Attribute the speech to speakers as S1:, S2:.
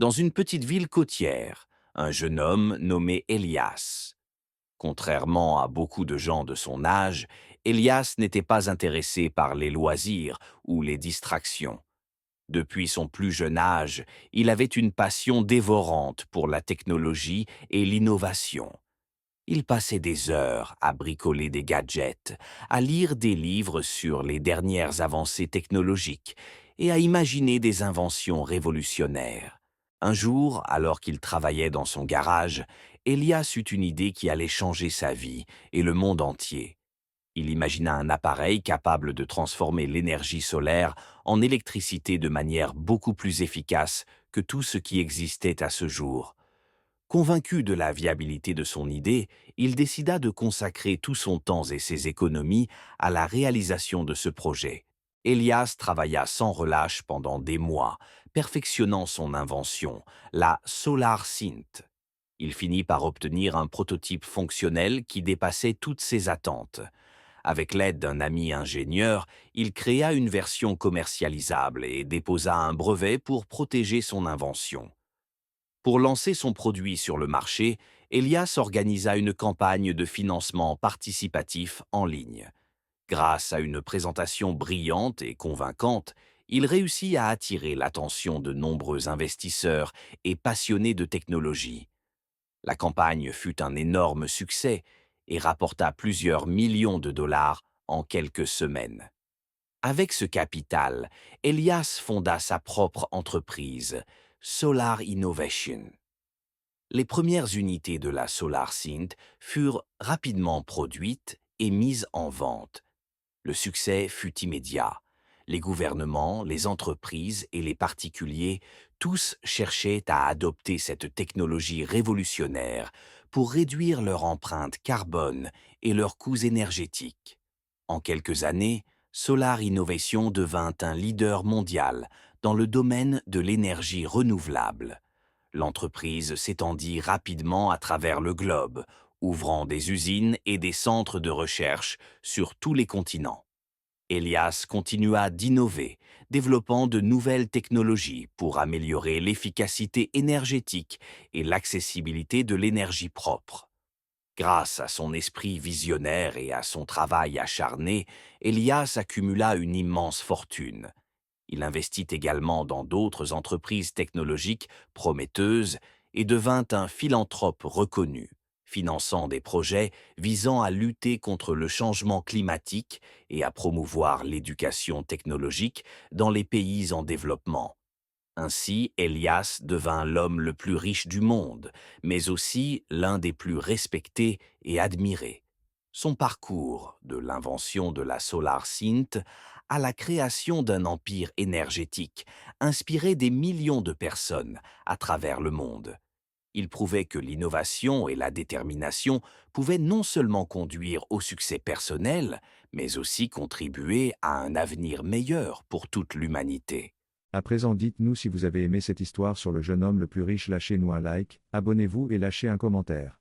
S1: dans une petite ville côtière, un jeune homme nommé Elias. Contrairement à beaucoup de gens de son âge, Elias n'était pas intéressé par les loisirs ou les distractions. Depuis son plus jeune âge, il avait une passion dévorante pour la technologie et l'innovation. Il passait des heures à bricoler des gadgets, à lire des livres sur les dernières avancées technologiques et à imaginer des inventions révolutionnaires. Un jour, alors qu'il travaillait dans son garage, Elias eut une idée qui allait changer sa vie et le monde entier. Il imagina un appareil capable de transformer l'énergie solaire en électricité de manière beaucoup plus efficace que tout ce qui existait à ce jour. Convaincu de la viabilité de son idée, il décida de consacrer tout son temps et ses économies à la réalisation de ce projet. Elias travailla sans relâche pendant des mois, perfectionnant son invention, la Solar Synth. Il finit par obtenir un prototype fonctionnel qui dépassait toutes ses attentes. Avec l'aide d'un ami ingénieur, il créa une version commercialisable et déposa un brevet pour protéger son invention. Pour lancer son produit sur le marché, Elias organisa une campagne de financement participatif en ligne. Grâce à une présentation brillante et convaincante, il réussit à attirer l'attention de nombreux investisseurs et passionnés de technologie. La campagne fut un énorme succès et rapporta plusieurs millions de dollars en quelques semaines. Avec ce capital, Elias fonda sa propre entreprise, Solar Innovation. Les premières unités de la Solar Synth furent rapidement produites et mises en vente. Le succès fut immédiat. Les gouvernements, les entreprises et les particuliers, tous cherchaient à adopter cette technologie révolutionnaire pour réduire leur empreinte carbone et leurs coûts énergétiques. En quelques années, Solar Innovation devint un leader mondial dans le domaine de l'énergie renouvelable. L'entreprise s'étendit rapidement à travers le globe, ouvrant des usines et des centres de recherche sur tous les continents. Elias continua d'innover, développant de nouvelles technologies pour améliorer l'efficacité énergétique et l'accessibilité de l'énergie propre. Grâce à son esprit visionnaire et à son travail acharné, Elias accumula une immense fortune. Il investit également dans d'autres entreprises technologiques prometteuses et devint un philanthrope reconnu, finançant des projets visant à lutter contre le changement climatique et à promouvoir l'éducation technologique dans les pays en développement. Ainsi, Elias devint l'homme le plus riche du monde, mais aussi l'un des plus respectés et admirés. Son parcours, de l'invention de la Solar Synth à la création d'un empire énergétique, inspirait des millions de personnes à travers le monde. Il prouvait que l'innovation et la détermination pouvaient non seulement conduire au succès personnel, mais aussi contribuer à un avenir meilleur pour toute l'humanité.
S2: À présent, dites-nous si vous avez aimé cette histoire sur le jeune homme le plus riche. Lâchez-nous un like, abonnez-vous et lâchez un commentaire.